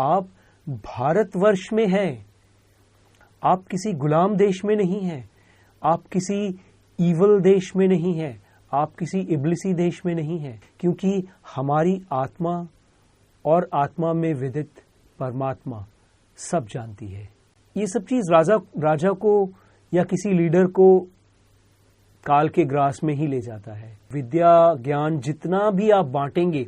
आप भारतवर्ष में हैं, आप किसी गुलाम देश में नहीं हैं, आप किसी ईवल देश में नहीं हैं, आप किसी इब्लिसी देश में नहीं हैं, क्योंकि हमारी आत्मा और आत्मा में विदित परमात्मा सब जानती है। ये सब चीज राजा को या किसी लीडर को काल के ग्रास में ही ले जाता है। विद्या ज्ञान जितना भी आप बांटेंगे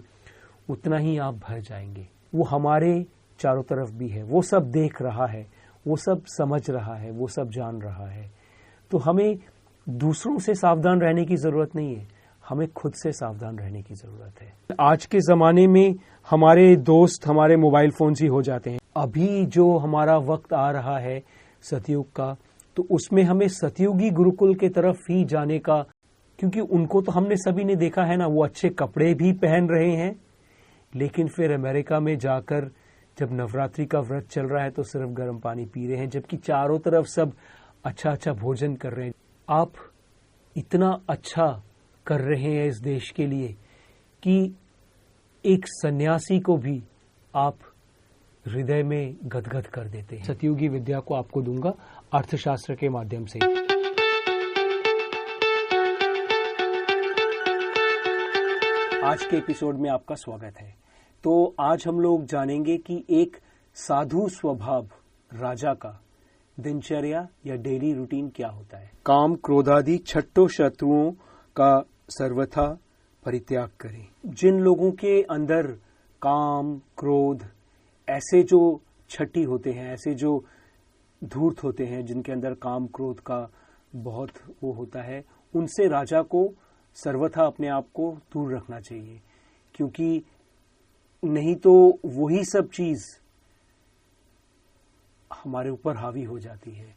उतना ही आप भर जाएंगे। वो हमारे चारों तरफ भी है, वो सब देख रहा है, वो सब समझ रहा है, वो सब जान रहा है। तो हमें दूसरों से सावधान रहने की जरूरत नहीं है, हमें खुद से सावधान रहने की जरूरत है। आज के जमाने में हमारे दोस्त हमारे मोबाइल फोन ही हो जाते हैं। अभी जो हमारा वक्त आ रहा है सतयुग का, तो उसमें हमें सतयुगी गुरुकुल के तरफ ही जाने का, क्योंकि उनको तो हमने सभी ने देखा है ना, वो अच्छे कपड़े भी पहन रहे हैं, लेकिन फिर अमेरिका में जाकर जब नवरात्रि का व्रत चल रहा है तो सिर्फ गर्म पानी पी रहे हैं, जबकि चारों तरफ सब अच्छा अच्छा भोजन कर रहे हैं। आप इतना अच्छा कर रहे हैं इस देश के लिए कि एक सन्यासी को भी आप हृदय में गदगद कर देते हैं। सतयुगी विद्या को आपको दूंगा अर्थशास्त्र के माध्यम से। आज के एपिसोड में आपका स्वागत है। तो आज हम लोग जानेंगे कि एक साधु स्वभाव राजा का दिनचर्या या डेली रूटीन क्या होता है। काम क्रोधादि छठों शत्रुओं का सर्वथा परित्याग करें। जिन लोगों के अंदर काम क्रोध ऐसे जो छठी होते हैं, ऐसे जो धूर्त होते हैं, जिनके अंदर काम क्रोध का बहुत वो होता है, उनसे राजा को सर्वथा अपने आप को दूर रखना चाहिए, क्योंकि नहीं तो वही सब चीज हमारे ऊपर हावी हो जाती है।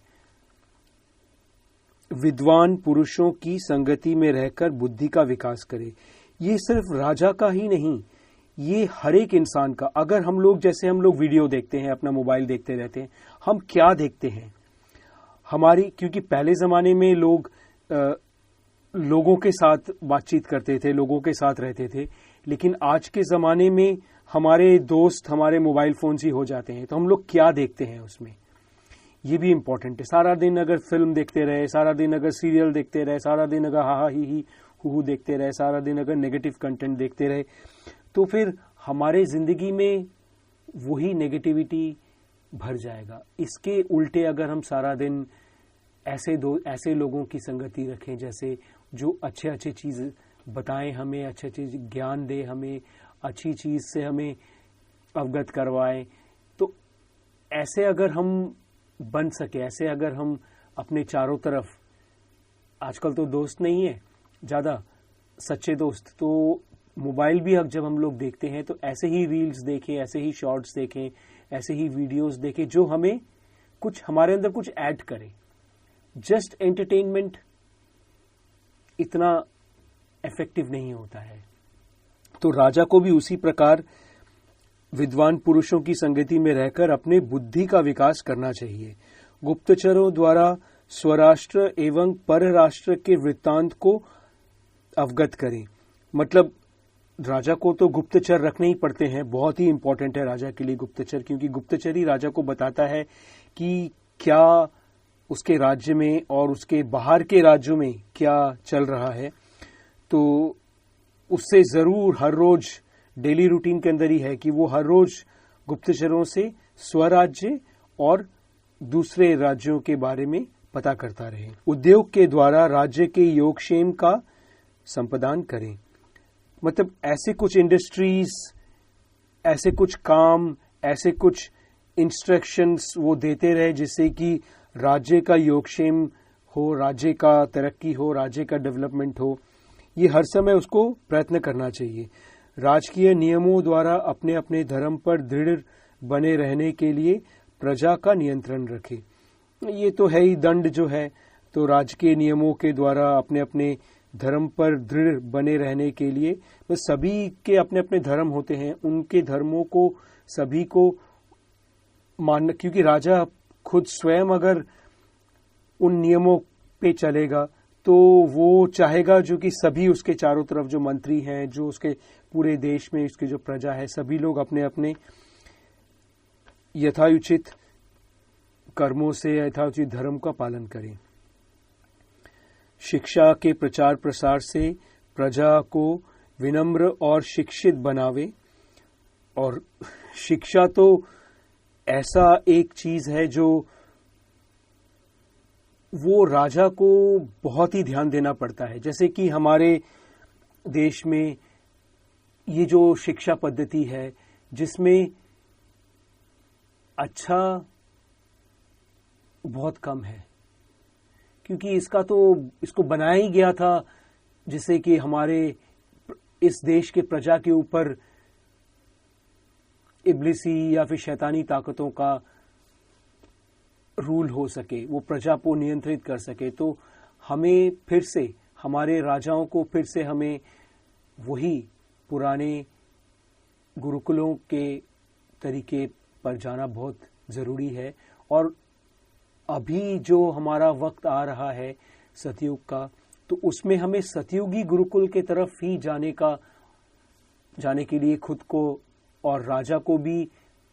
विद्वान पुरुषों की संगति में रहकर बुद्धि का विकास करे। ये सिर्फ राजा का ही नहीं, ये हर एक इंसान का। अगर हम लोग जैसे हम लोग वीडियो देखते हैं, अपना मोबाइल देखते रहते हैं, हम क्या देखते हैं हमारी, क्योंकि पहले जमाने में लोग लोगों के साथ बातचीत करते थे, लोगों के साथ रहते थे, लेकिन आज के जमाने में हमारे दोस्त हमारे मोबाइल फोन ही हो जाते हैं। तो हम लोग क्या देखते हैं उसमें, ये भी इंपॉर्टेंट है। सारा दिन अगर फिल्म देखते रहे, सारा दिन अगर सीरियल देखते रहे, सारा दिन अगर हा ही हु देखते रहे, सारा दिन अगर नेगेटिव कंटेंट देखते रहे, तो फिर हमारे जिंदगी में वही नेगेटिविटी भर जाएगा। इसके उल्टे अगर हम सारा दिन ऐसे लोगों की संगति रखें जैसे जो अच्छे अच्छे चीज बताएं हमें, अच्छे अच्छे ज्ञान दे हमें, अच्छी चीज से हमें अवगत करवाएं, तो ऐसे अगर हम बन सके, ऐसे अगर हम अपने चारों तरफ, आजकल तो दोस्त नहीं है ज्यादा सच्चे दोस्त, तो मोबाइल भी अब जब हम लोग देखते हैं तो ऐसे ही रील्स देखें, ऐसे ही शॉर्ट्स देखें, ऐसे ही वीडियोस देखें जो हमें कुछ, हमारे अंदर कुछ ऐड करे। जस्ट एंटरटेनमेंट इतना इफेक्टिव नहीं होता है। तो राजा को भी उसी प्रकार विद्वान पुरुषों की संगति में रहकर अपने बुद्धि का विकास करना चाहिए। गुप्तचरों द्वारा स्वराष्ट्र एवं परराष्ट्र के वृत्तांत को अवगत करें। मतलब राजा को तो गुप्तचर रखने ही पड़ते हैं, बहुत ही इंपॉर्टेंट है राजा के लिए गुप्तचर, क्योंकि गुप्तचर ही राजा को बताता है कि क्या उसके राज्य में और उसके बाहर के राज्यों में क्या चल रहा है। तो उससे जरूर हर रोज डेली रूटीन के अंदर ही है कि वो हर रोज गुप्तचरों से स्वराज्य और दूसरे राज्यों के बारे में पता करता रहे। उद्योग के द्वारा राज्य के योगक्षेम का संपादन करें। मतलब ऐसे कुछ इंडस्ट्रीज, ऐसे कुछ काम, ऐसे कुछ इंस्ट्रक्शंस वो देते रहे जिससे कि राज्य का योगक्षेम हो, राज्य का तरक्की हो, राज्य का डेवलपमेंट हो। ये हर समय उसको प्रयत्न करना चाहिए। राजकीय नियमों द्वारा अपने अपने धर्म पर दृढ़ बने रहने के लिए प्रजा का नियंत्रण रखे। ये तो है ही, दंड जो है, तो राजकीय नियमों के द्वारा अपने अपने धर्म पर दृढ़ बने रहने के लिए, तो सभी के अपने अपने धर्म होते हैं, उनके धर्मों को सभी को मानना, क्योंकि राजा खुद स्वयं अगर उन नियमों पे चलेगा तो वो चाहेगा जो कि सभी उसके चारों तरफ जो मंत्री हैं, जो उसके पूरे देश में उसके जो प्रजा है, सभी लोग अपने अपने यथाउचित कर्मों से यथाउचित धर्म का पालन करें। शिक्षा के प्रचार प्रसार से प्रजा को विनम्र और शिक्षित बनावे। और शिक्षा तो ऐसा एक चीज है जो वो राजा को बहुत ही ध्यान देना पड़ता है। जैसे कि हमारे देश में ये जो शिक्षा पद्धति है जिसमें अच्छा बहुत कम है, क्योंकि इसको बनाया ही गया था जिससे कि हमारे इस देश के प्रजा के ऊपर इब्लिसी या फिर शैतानी ताकतों का रूल हो सके, वो प्रजा को नियंत्रित कर सके। तो हमें फिर से, हमारे राजाओं को फिर से हमें वही पुराने गुरुकुलों के तरीके पर जाना बहुत जरूरी है। और अभी जो हमारा वक्त आ रहा है सतयुग का, तो उसमें हमें सतयुगी गुरुकुल के तरफ ही जाने के लिए खुद को और राजा को भी,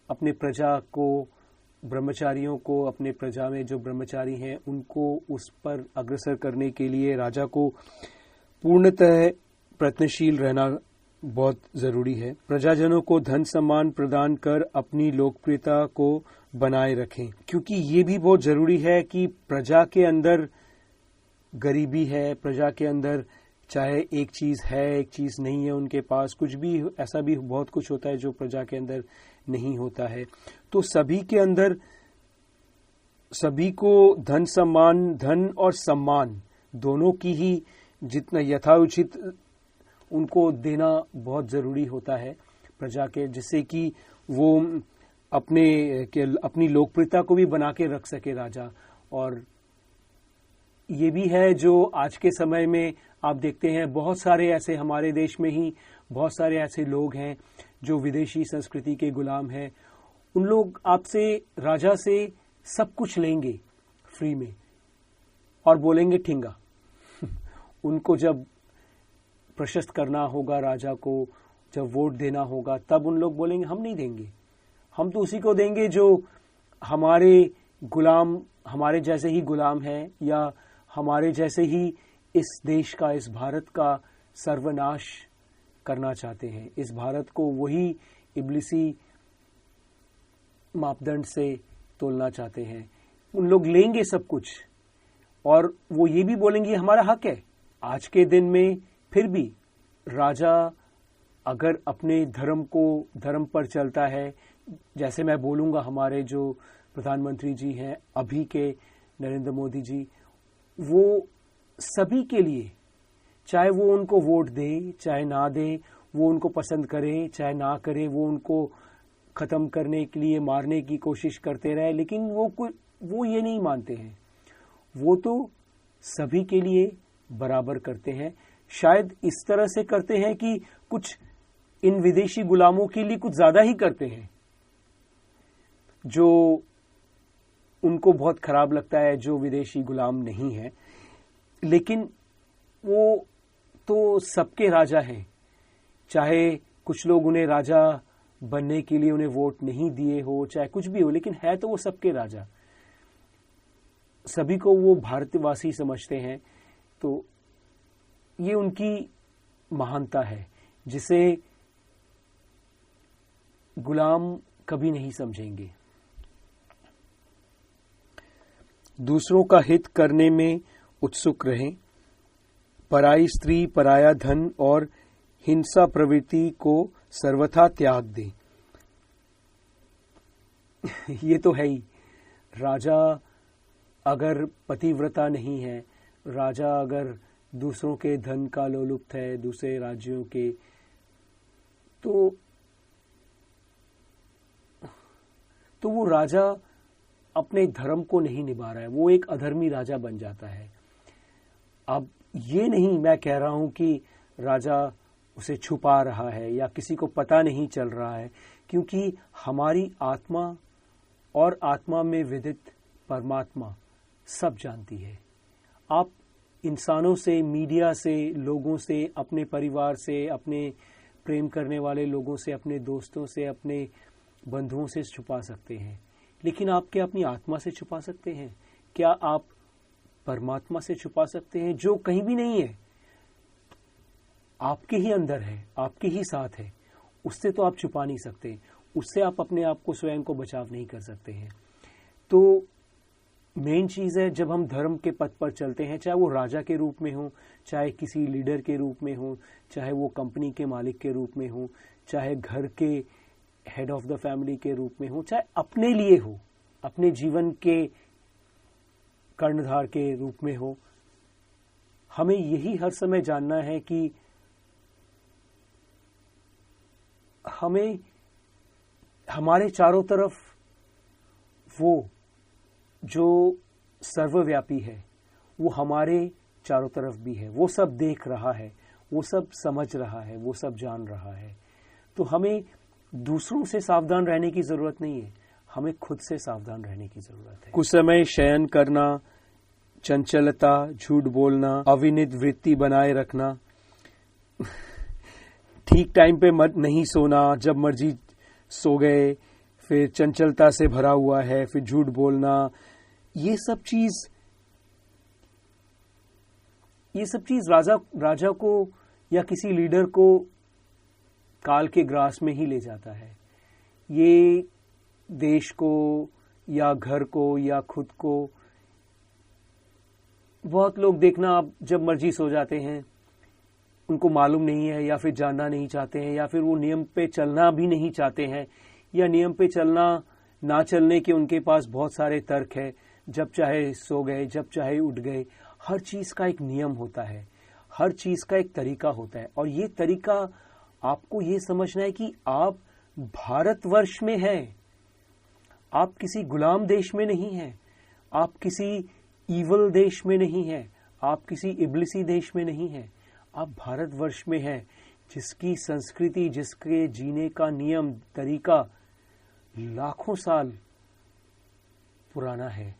अपने प्रजा को, ब्रह्मचारियों को, अपने प्रजा में जो ब्रह्मचारी हैं उनको उस पर अग्रसर करने के लिए राजा को पूर्णतः प्रयत्नशील रहना बहुत जरूरी है। प्रजाजनों को धन सम्मान प्रदान कर अपनी लोकप्रियता को बनाए रखें, क्योंकि ये भी बहुत जरूरी है कि प्रजा के अंदर गरीबी है, प्रजा के अंदर चाहे एक चीज है एक चीज नहीं है उनके पास, कुछ भी ऐसा भी बहुत कुछ होता है जो प्रजा के अंदर नहीं होता है। तो सभी के अंदर सभी को धन और सम्मान दोनों की ही जितना यथाउचित उनको देना बहुत जरूरी होता है प्रजा के, जिससे कि वो अपनी लोकप्रियता को भी बना के रख सके राजा। और ये भी है जो आज के समय में आप देखते हैं, बहुत सारे ऐसे हमारे देश में ही बहुत सारे ऐसे लोग हैं जो विदेशी संस्कृति के गुलाम हैं। उन लोग आपसे, राजा से सब कुछ लेंगे फ्री में और बोलेंगे ठिंगा। उनको जब प्रशस्त करना होगा राजा को, जब वोट देना होगा, तब उन लोग बोलेंगे हम नहीं देंगे, हम तो उसी को देंगे जो हमारे गुलाम, हमारे जैसे ही गुलाम है, या हमारे जैसे ही इस देश का, इस भारत का सर्वनाश करना चाहते हैं। इस भारत को वही इब्लिसी मापदंड से तोलना चाहते हैं। उन लोग लेंगे सब कुछ और वो ये भी बोलेंगे हमारा हक है। आज के दिन में फिर भी राजा अगर अपने धर्म पर चलता है, जैसे मैं बोलूंगा हमारे जो प्रधानमंत्री जी हैं अभी के, नरेंद्र मोदी जी, वो सभी के लिए, चाहे वो उनको वोट दे चाहे ना दे, वो उनको पसंद करे चाहे ना करे, वो उनको खत्म करने के लिए मारने की कोशिश करते रहे, लेकिन वो ये नहीं मानते हैं। वो तो सभी के लिए बराबर करते हैं। शायद इस तरह से करते हैं कि कुछ इन विदेशी गुलामों के लिए कुछ ज्यादा ही करते हैं, जो उनको बहुत खराब लगता है, जो विदेशी गुलाम नहीं है। लेकिन वो तो सबके राजा हैं, चाहे कुछ लोग उन्हें राजा बनने के लिए उन्हें वोट नहीं दिए हो, चाहे कुछ भी हो, लेकिन है तो वो सबके राजा। सभी को वो भारतवासी समझते हैं। तो ये उनकी महानता है जिसे गुलाम कभी नहीं समझेंगे। दूसरों का हित करने में उत्सुक रहें। पराई स्त्री, पराया धन और हिंसा प्रवृत्ति को सर्वथा त्याग दें। ये तो है ही। राजा अगर पतिव्रता नहीं है, राजा अगर दूसरों के धन का लोलुप्त है, दूसरे राज्यों के, तो वो राजा अपने धर्म को नहीं निभा रहा है, वो एक अधर्मी राजा बन जाता है। अब ये नहीं मैं कह रहा हूं कि राजा उसे छुपा रहा है या किसी को पता नहीं चल रहा है, क्योंकि हमारी आत्मा और आत्मा में विदित परमात्मा सब जानती है। आप इंसानों से, मीडिया से, लोगों से, अपने परिवार से, अपने प्रेम करने वाले लोगों से, अपने दोस्तों से, अपने बंधुओं से छुपा सकते हैं, लेकिन आप क्या अपनी आत्मा से छुपा सकते हैं? क्या आप परमात्मा से छुपा सकते हैं, जो कहीं भी नहीं है, आपके ही अंदर है, आपके ही साथ है? उससे तो आप छुपा नहीं सकते, उससे आप अपने आप को, स्वयं को बचाव नहीं कर सकते हैं। तो मेन चीज है, जब हम धर्म के पथ पर चलते हैं, चाहे वो राजा के रूप में हो, चाहे किसी लीडर के रूप में हो, चाहे वो कंपनी के मालिक के रूप में हो, चाहे घर के हेड ऑफ द फैमिली के रूप में हो, चाहे अपने लिए हो, अपने जीवन के कर्णधार के रूप में हो, हमें यही हर समय जानना है कि हमें हमारे चारों तरफ वो जो सर्वव्यापी है, वो हमारे चारों तरफ भी है, वो सब देख रहा है, वो सब समझ रहा है, वो सब जान रहा है। तो हमें दूसरों से सावधान रहने की जरूरत नहीं है, हमें खुद से सावधान रहने की जरूरत है। कुछ समय शयन करना, चंचलता, झूठ बोलना, अविनित वृत्ति बनाए रखना, ठीक टाइम पे नहीं सोना, जब मर्जी सो गए, फिर चंचलता से भरा हुआ है, फिर झूठ बोलना, ये सब चीज राजा को या किसी लीडर को काल के ग्रास में ही ले जाता है। ये देश को या घर को या खुद को, बहुत लोग देखना, आप जब मर्जी सो जाते हैं, उनको मालूम नहीं है, या फिर जानना नहीं चाहते हैं, या फिर वो नियम पे चलना भी नहीं चाहते हैं, या नियम पे चलना ना चलने के उनके पास बहुत सारे तर्क है। जब चाहे सो गए, जब चाहे उठ गए। हर चीज का एक नियम होता है, हर चीज का एक तरीका होता है, और ये तरीका आपको ये समझना है कि आप भारतवर्ष में हैं, आप किसी गुलाम देश में नहीं हैं, आप किसी ईवल देश में नहीं हैं, आप किसी इब्लिसी देश में नहीं हैं, आप भारतवर्ष में हैं, जिसकी संस्कृति, जिसके जीने का नियम तरीका लाखों साल पुराना है,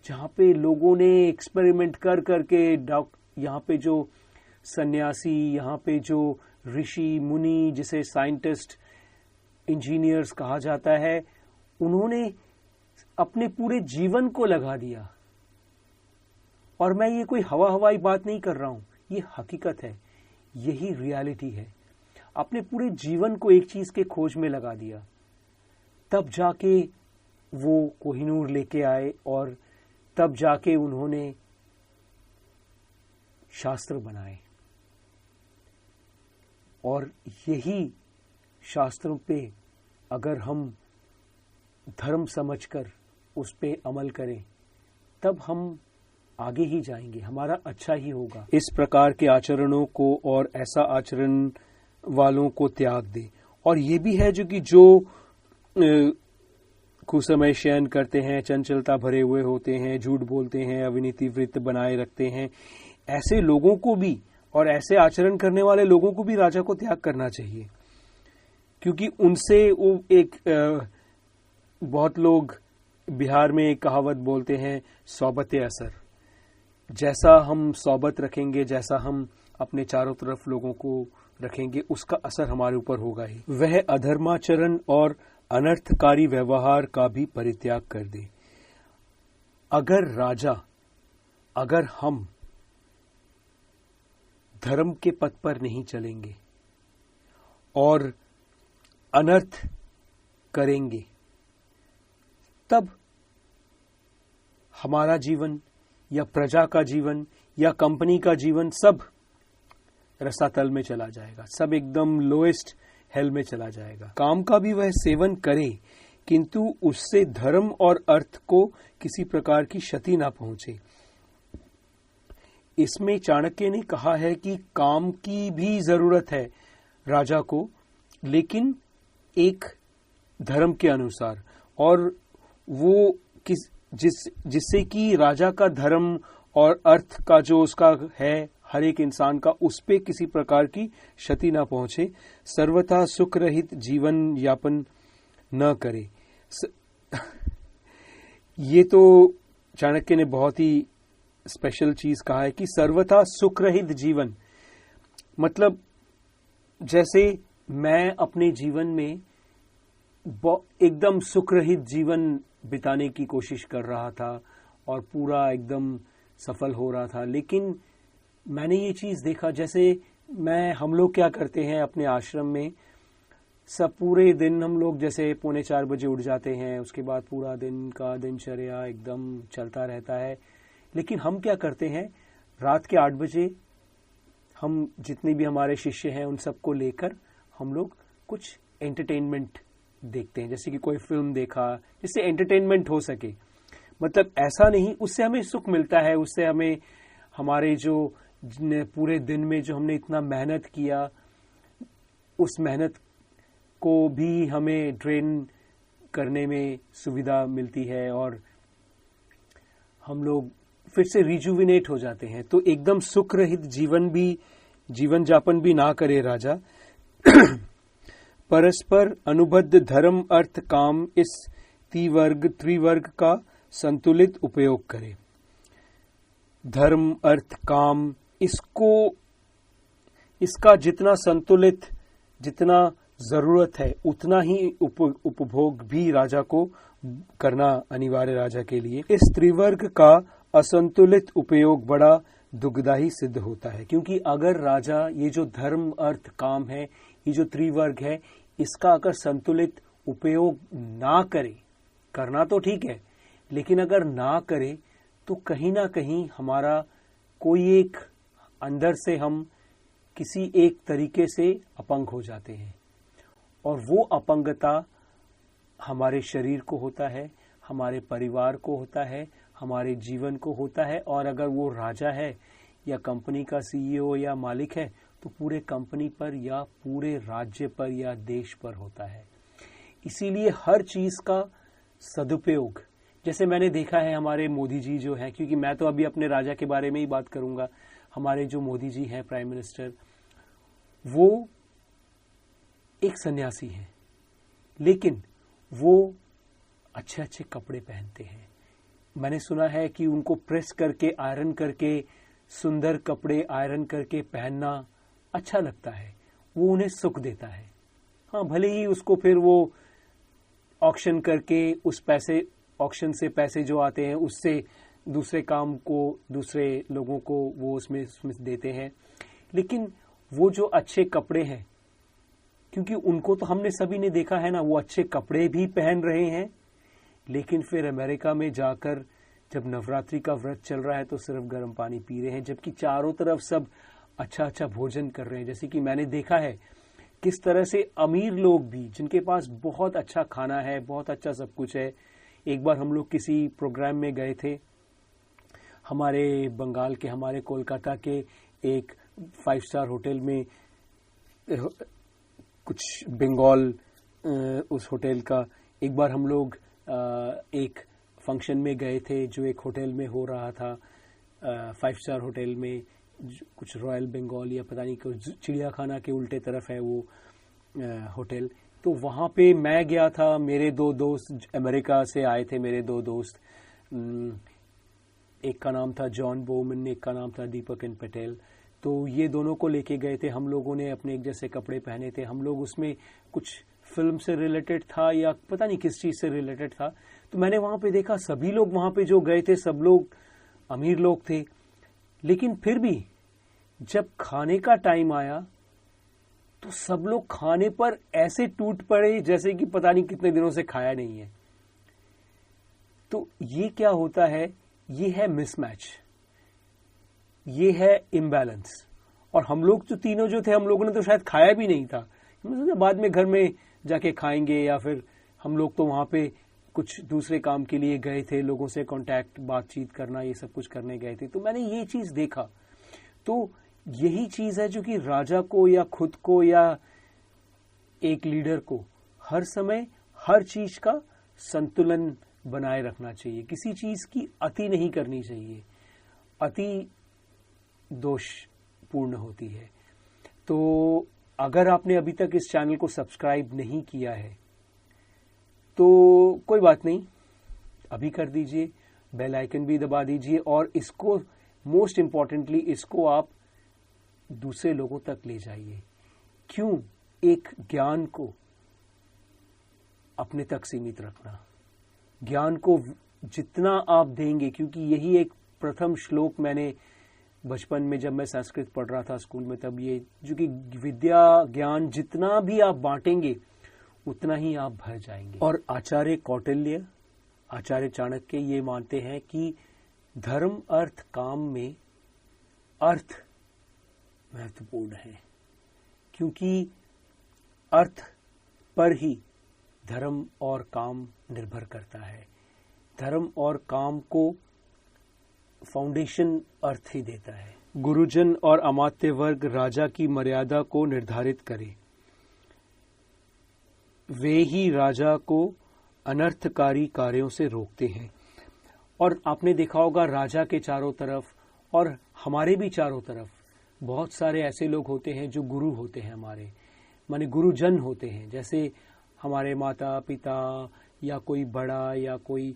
जहां पे लोगों ने एक्सपेरिमेंट कर करके, यहाँ पे जो सन्यासी, यहाँ पे जो ऋषि मुनि, जिसे साइंटिस्ट, इंजीनियर्स कहा जाता है, उन्होंने अपने पूरे जीवन को लगा दिया। और मैं ये कोई हवाई बात नहीं कर रहा हूं, ये हकीकत है, यही रियलिटी है। अपने पूरे जीवन को एक चीज के खोज में लगा दिया, तब जाके वो कोहिनूर लेके आए, और तब जाके उन्होंने शास्त्र बनाए। और यही शास्त्रों पे अगर हम धर्म समझकर उस पे अमल करें, तब हम आगे ही जाएंगे, हमारा अच्छा ही होगा। इस प्रकार के आचरणों को और ऐसा आचरण वालों को त्याग दे। और ये भी है जो कुसमय शयन करते हैं, चंचलता भरे हुए होते हैं, झूठ बोलते हैं, अविनीति वृत्त बनाए रखते हैं, ऐसे लोगों को भी और ऐसे आचरण करने वाले लोगों को भी राजा को त्याग करना चाहिए, क्योंकि उनसे वो एक बहुत लोग बिहार में एक कहावत बोलते हैं, सोबते असर। जैसा हम सोबत रखेंगे, जैसा हम अपने चारों तरफ लोगों को रखेंगे, उसका असर हमारे ऊपर होगा ही। वह अधर्माचरण और अनर्थकारी व्यवहार का भी परित्याग कर दे। अगर हम धर्म के पथ पर नहीं चलेंगे और अनर्थ करेंगे, तब हमारा जीवन या प्रजा का जीवन या कंपनी का जीवन सब रसातल में चला जाएगा, सब एकदम लोएस्ट हेल में चला जाएगा। काम का भी वह सेवन करे, किंतु उससे धर्म और अर्थ को किसी प्रकार की क्षति ना पहुंचे। इसमें चाणक्य ने कहा है कि काम की भी जरूरत है राजा को, लेकिन एक धर्म के अनुसार, और वो जिससे कि राजा का धर्म और अर्थ का जो उसका है, हर एक इंसान का, उस पे किसी प्रकार की क्षति ना पहुंचे। सर्वथा सुख रहित जीवन यापन न करे। ये तो चाणक्य ने बहुत ही स्पेशल चीज कहा है कि सर्वथा सुख रहित जीवन, मतलब जैसे मैं अपने जीवन में एकदम सुख रहित जीवन बिताने की कोशिश कर रहा था और पूरा एकदम सफल हो रहा था। लेकिन मैंने ये चीज देखा, जैसे हम लोग क्या करते हैं अपने आश्रम में, सब पूरे दिन हम लोग जैसे 3:45 बजे उठ जाते हैं, उसके बाद पूरा दिन का दिनचर्या एकदम चलता रहता है। लेकिन हम क्या करते हैं, रात के 8 बजे हम जितने भी हमारे शिष्य हैं उन सबको लेकर हम लोग कुछ एंटरटेनमेंट देखते हैं, जैसे कि कोई फिल्म देखा जिससे एंटरटेनमेंट हो सके। मतलब ऐसा नहीं, उससे हमें सुख मिलता है, उससे हमें हमारे जो पूरे दिन में जो हमने इतना मेहनत किया उस मेहनत को भी हमें ड्रेन करने में सुविधा मिलती है और हम लोग फिर से रिजुविनेट हो जाते हैं। तो एकदम सुख रहित जीवन जापन भी ना करे राजा। परस्पर अनुबद्ध धर्म अर्थ काम इस त्रिवर्ग का संतुलित उपयोग करे। धर्म अर्थ काम इसका जितना संतुलित, जितना जरूरत है उतना ही उपभोग भी राजा को करना अनिवार्य राजा के लिए। इस त्रिवर्ग का असंतुलित उपयोग बड़ा दुखदायी सिद्ध होता है, क्योंकि अगर राजा ये जो धर्म अर्थ काम है, ये जो त्रिवर्ग है, इसका अगर संतुलित उपयोग ना करे, करना तो ठीक है, लेकिन अगर ना करे तो कहीं ना कहीं हमारा कोई एक अंदर से हम किसी एक तरीके से अपंग हो जाते हैं और वो अपंगता हमारे शरीर को होता है, हमारे परिवार को होता है, हमारे जीवन को होता है। और अगर वो राजा है या कंपनी का सीईओ या मालिक है तो पूरे कंपनी पर या पूरे राज्य पर या देश पर होता है। इसीलिए हर चीज का सदुपयोग, जैसे मैंने देखा है हमारे मोदी जी जो हैं, क्योंकि मैं तो अभी अपने राजा के बारे में ही बात करूंगा, हमारे जो मोदी जी हैं प्राइम मिनिस्टर, वो एक सन्यासी हैं, लेकिन वो अच्छे अच्छे कपड़े पहनते हैं। मैंने सुना है कि उनको प्रेस करके, आयरन करके, सुंदर कपड़े आयरन करके पहनना अच्छा लगता है, वो उन्हें सुख देता है। हाँ, भले ही उसको फिर वो ऑक्शन करके ऑक्शन से पैसे जो आते हैं उससे दूसरे काम को, दूसरे लोगों को वो उसमें देते हैं। लेकिन वो जो अच्छे कपड़े हैं, क्योंकि उनको तो हमने सभी ने देखा है ना, वो अच्छे कपड़े भी पहन रहे हैं, लेकिन फिर अमेरिका में जाकर जब नवरात्रि का व्रत चल रहा है तो सिर्फ गर्म पानी पी रहे हैं, जबकि चारों तरफ सब अच्छा अच्छा भोजन कर रहे हैं। जैसे कि मैंने देखा है किस तरह से अमीर लोग भी, जिनके पास बहुत अच्छा खाना है, बहुत अच्छा सब कुछ है। एक बार हम लोग किसी प्रोग्राम में गए थे, हमारे बंगाल के, हमारे कोलकाता के एक 5 स्टार होटल में, कुछ बंगाल उस होटल का, एक बार हम लोग एक फंक्शन में गए थे जो एक होटल में हो रहा था, 5 स्टार होटल में, कुछ रॉयल बंगाल या पता नहीं, चिड़ियाखाना के उल्टे तरफ है वो होटल। तो वहां पे मैं गया था, मेरे 2 दोस्त अमेरिका से आए थे, मेरे 2 दोस्त, एक का नाम था जॉन बोमन, एक का नाम था दीपक एन पटेल। तो ये दोनों को लेके गए थे, हम लोगों ने अपने एक जैसे कपड़े पहने थे, हम लोग उसमें कुछ फिल्म से रिलेटेड था या पता नहीं किस चीज से रिलेटेड था। तो मैंने वहां पे देखा सभी लोग वहां पे जो गए थे सब लोग अमीर लोग थे, लेकिन फिर भी जब खाने का टाइम आया तो सब लोग खाने पर ऐसे टूट पड़े जैसे कि पता नहीं कितने दिनों से खाया नहीं है। तो ये क्या होता है, ये है मिसमैच, ये है इम्बैलेंस। और हम लोग जो तीनों जो थे, हम लोगों ने तो शायद खाया भी नहीं था, बाद में घर में जाके खाएंगे, या फिर हम लोग तो वहां पे कुछ दूसरे काम के लिए गए थे, लोगों से कांटेक्ट, बातचीत करना, ये सब कुछ करने गए थे। तो मैंने ये चीज देखा। तो यही चीज है जो कि राजा को या खुद को या एक लीडर को हर समय हर चीज का संतुलन बनाए रखना चाहिए, किसी चीज की अति नहीं करनी चाहिए, अति दोषपूर्ण होती है। तो अगर आपने अभी तक इस चैनल को सब्सक्राइब नहीं किया है तो कोई बात नहीं, अभी कर दीजिए, बेल आइकन भी दबा दीजिए, और इसको मोस्ट इंपॉर्टेंटली इसको आप दूसरे लोगों तक ले जाइए। क्यों? एक ज्ञान को अपने तक सीमित रखना, ज्ञान को जितना आप देंगे, क्योंकि यही एक प्रथम श्लोक मैंने बचपन में जब मैं संस्कृत पढ़ रहा था स्कूल में, तब ये जो कि विद्या ज्ञान जितना भी आप बांटेंगे उतना ही आप भर जाएंगे। और आचार्य कौटिल्य, आचार्य चाणक्य ये मानते हैं कि धर्म अर्थ काम में अर्थ महत्वपूर्ण है, क्योंकि अर्थ पर ही धर्म और काम निर्भर करता है। धर्म और काम को फाउंडेशन अर्थ ही देता है। गुरुजन और अमात्य वर्ग राजा की मर्यादा को निर्धारित करे, वे ही राजा को अनर्थकारी कार्यों से रोकते हैं। और आपने देखा होगा राजा के चारों तरफ और हमारे भी चारों तरफ बहुत सारे ऐसे लोग होते हैं जो गुरु होते हैं, हमारे माने गुरुजन होते हैं, जैसे हमारे माता पिता या कोई बड़ा या कोई,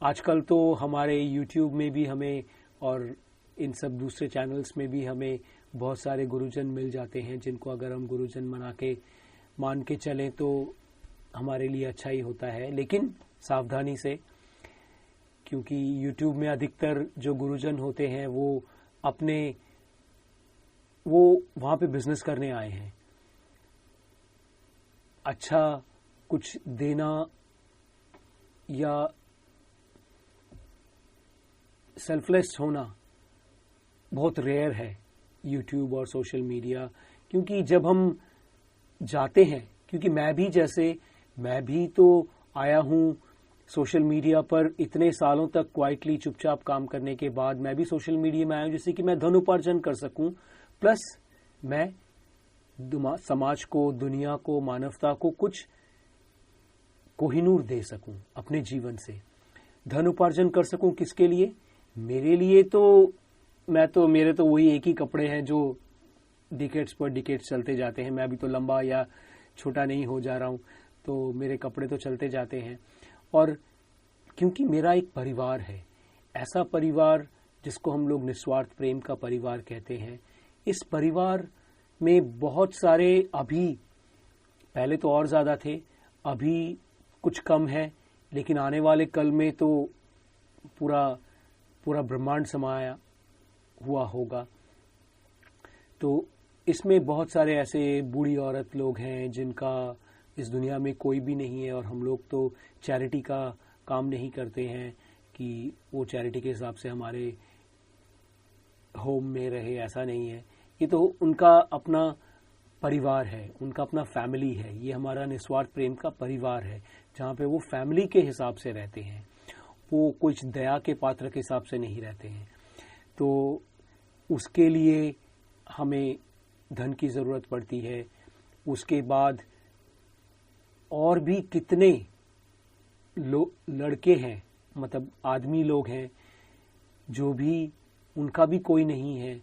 आजकल तो हमारे YouTube में भी हमें और इन सब दूसरे चैनल्स में भी हमें बहुत सारे गुरुजन मिल जाते हैं, जिनको अगर हम गुरुजन मान के चलें तो हमारे लिए अच्छा ही होता है, लेकिन सावधानी से, क्योंकि YouTube में अधिकतर जो गुरुजन होते हैं वो वहां पे बिजनेस करने आए हैं। अच्छा कुछ देना या सेल्फलेस होना बहुत रेयर है YouTube और सोशल मीडिया, क्योंकि जब हम जाते हैं, क्योंकि मैं भी तो आया हूं सोशल मीडिया पर इतने सालों तक क्वाइटली चुपचाप काम करने के बाद मैं भी सोशल मीडिया में आया हूं जिससे कि मैं धन उपार्जन कर सकूं, प्लस मैं समाज को, दुनिया को, मानवता को कुछ कोहिनूर दे सकूं अपने जीवन से, धन उपार्जन कर सकूं। किसके लिए? मेरे लिए तो मेरे तो वही एक ही कपड़े हैं जो डिकेट्स पर डिकेट्स चलते जाते हैं। मैं अभी तो लंबा या छोटा नहीं हो जा रहा हूं, तो मेरे कपड़े तो चलते जाते हैं। और क्योंकि मेरा एक परिवार है, ऐसा परिवार जिसको हम लोग निस्वार्थ प्रेम का परिवार कहते हैं, इस परिवार में बहुत सारे, अभी पहले तो और ज्यादा थे, अभी कुछ कम है, लेकिन आने वाले कल में तो पूरा ब्रह्मांड समाया हुआ होगा। तो इसमें बहुत सारे ऐसे बूढ़ी औरत लोग हैं जिनका इस दुनिया में कोई भी नहीं है, और हम लोग तो चैरिटी का काम नहीं करते हैं कि वो चैरिटी के हिसाब से हमारे होम में रहे, ऐसा नहीं है। ये तो उनका अपना परिवार है, उनका अपना फैमिली है। ये हमारा निस्वार्थ प्रेम का परिवार है, जहाँ पे वो फैमिली के हिसाब से रहते हैं, वो कुछ दया के पात्र के हिसाब से नहीं रहते हैं। तो उसके लिए हमें धन की जरूरत पड़ती है। उसके बाद और भी कितने लड़के हैं, मतलब आदमी लोग हैं जो भी, उनका भी कोई नहीं है।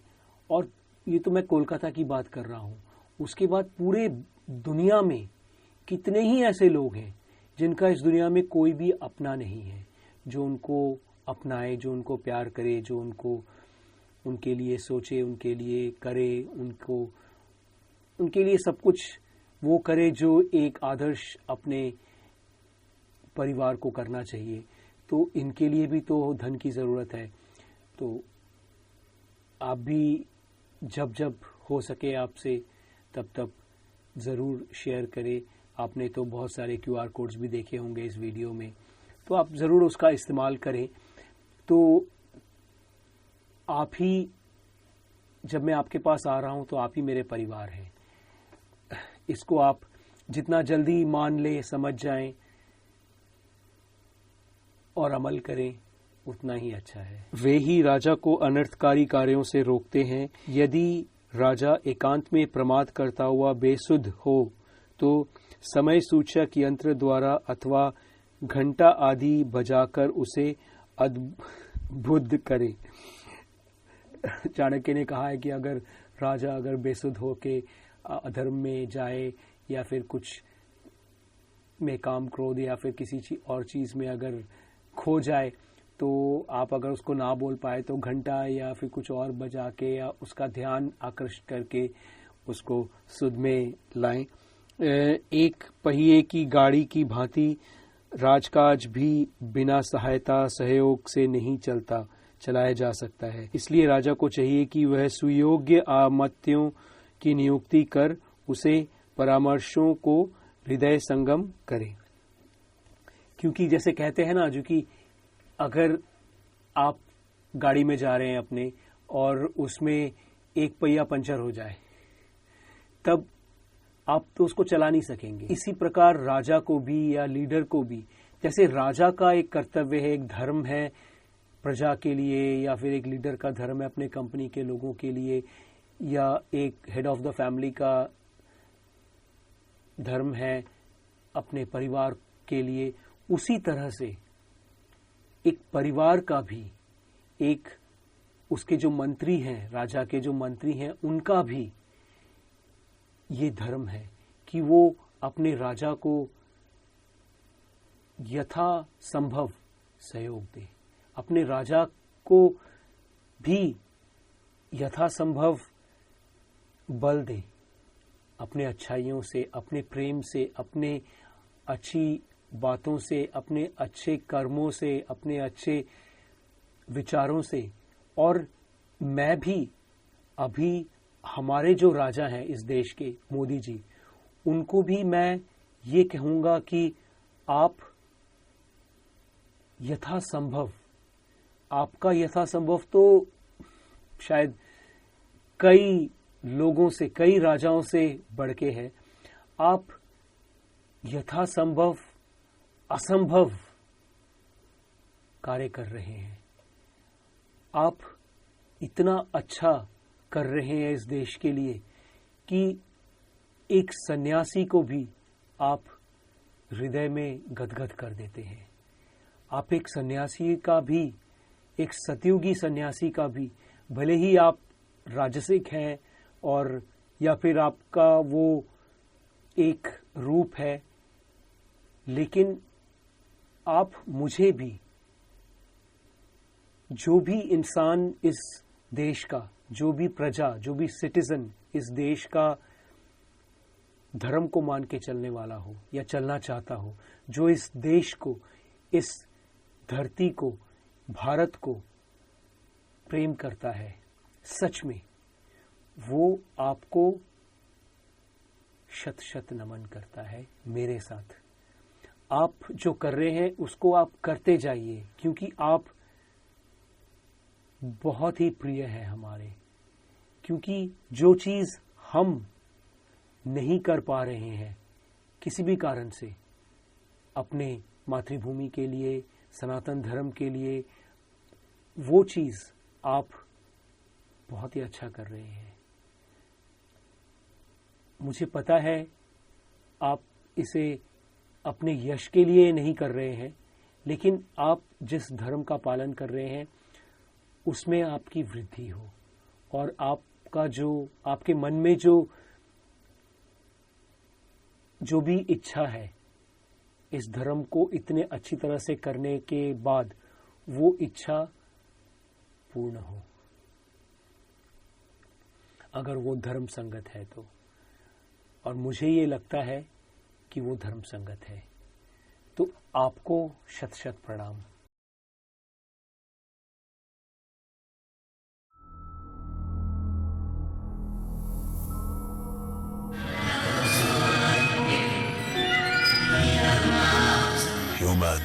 और ये तो मैं कोलकाता की बात कर रहा हूं। उसके बाद पूरे दुनिया में कितने ही ऐसे लोग हैं जिनका इस दुनिया में कोई भी अपना नहीं है, जो उनको अपनाए, जो उनको प्यार करे, जो उनके लिए सोचे, उनके लिए करे, उनके लिए सब कुछ वो करे जो एक आदर्श अपने परिवार को करना चाहिए। तो इनके लिए भी तो धन की जरूरत है। तो आप भी जब जब हो सके आपसे तब जरूर शेयर करें। आपने तो बहुत सारे QR कोड्स भी देखे होंगे इस वीडियो में, तो आप जरूर उसका इस्तेमाल करें। तो आप ही, जब मैं आपके पास आ रहा हूं तो आप ही मेरे परिवार हैं। इसको आप जितना जल्दी मान ले, समझ जाएं और अमल करें, उतना ही अच्छा है। वे ही राजा को अनर्थकारी कार्यों से रोकते हैं। यदि राजा एकांत में प्रमाद करता हुआ बेसुध हो तो समय सूचक यंत्र द्वारा अथवा घंटा आदि बजाकर उसे अद्बुद्ध करे। चाणक्य ने कहा है कि अगर राजा बेसुध हो के अधर्म में जाए या फिर कुछ में काम क्रोध या फिर किसी और चीज में अगर खो जाए, तो आप अगर उसको ना बोल पाए तो घंटा या फिर कुछ और बजा के या उसका ध्यान आकर्षित करके उसको सुध में लाएं। एक पहिए की गाड़ी की भांति राजकाज भी बिना सहायता सहयोग से नहीं चलाया जा सकता है। इसलिए राजा को चाहिए कि वह सुयोग्य आमत्यों की नियुक्ति कर उसे परामर्शों को हृदय संगम करे। क्योंकि जैसे कहते हैं ना, जो कि अगर आप गाड़ी में जा रहे हैं अपने और उसमें एक पहिया पंचर हो जाए, तब आप तो उसको चला नहीं सकेंगे। इसी प्रकार राजा को भी या लीडर को भी, जैसे राजा का एक कर्तव्य है, एक धर्म है प्रजा के लिए, या फिर एक लीडर का धर्म है अपने कंपनी के लोगों के लिए, या एक हेड ऑफ द फैमिली का धर्म है अपने परिवार के लिए, उसी तरह से एक परिवार का भी, एक उसके जो मंत्री हैं, राजा के जो मंत्री हैं, उनका भी ये धर्म है कि वो अपने राजा को यथा संभव सहयोग दे, अपने राजा को भी यथा संभव बल दे, अपने अच्छाइयों से, अपने प्रेम से, अपने अच्छी बातों से, अपने अच्छे कर्मों से, अपने अच्छे विचारों से। और मैं भी अभी हमारे जो राजा हैं इस देश के, मोदी जी, उनको भी मैं ये कहूंगा कि आप यथासंभव, आपका यथासंभव तो शायद कई लोगों से, कई राजाओं से बढ़ के है, आप यथासंभव असंभव कार्य कर रहे हैं। आप इतना अच्छा कर रहे हैं इस देश के लिए कि एक सन्यासी को भी आप हृदय में गदगद कर देते हैं। आप एक सन्यासी का भी, एक सतयुगी सन्यासी का भी, भले ही आप राजसिक हैं और या फिर आपका वो एक रूप है, लेकिन आप मुझे भी, जो भी इंसान इस देश का, जो भी प्रजा, जो भी सिटीजन इस देश का धर्म को मान के चलने वाला हो या चलना चाहता हो, जो इस देश को, इस धरती को, भारत को प्रेम करता है सच में, वो आपको शत शत नमन करता है मेरे साथ। आप जो कर रहे हैं उसको आप करते जाइए, क्योंकि आप बहुत ही प्रिय है हमारे। क्योंकि जो चीज हम नहीं कर पा रहे हैं किसी भी कारण से, अपने मातृभूमि के लिए, सनातन धर्म के लिए, वो चीज आप बहुत ही अच्छा कर रहे हैं। मुझे पता है आप इसे अपने यश के लिए नहीं कर रहे हैं, लेकिन आप जिस धर्म का पालन कर रहे हैं उसमें आपकी वृद्धि हो, और आपका जो, आपके मन में जो भी इच्छा है इस धर्म को इतने अच्छी तरह से करने के बाद, वो इच्छा पूर्ण हो, अगर वो धर्म संगत है तो। और मुझे ये लगता है कि वो धर्म संगत है, तो आपको शत शत प्रणाम। Human,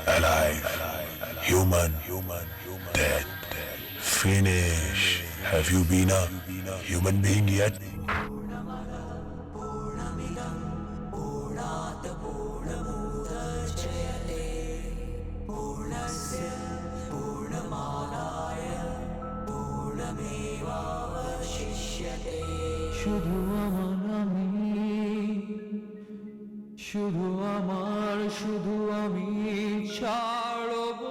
alive, human, dead, finish. Have you been a human being yet? শুধু আমার আমি, শুধু আমার, শুধু আমি ছাড়ব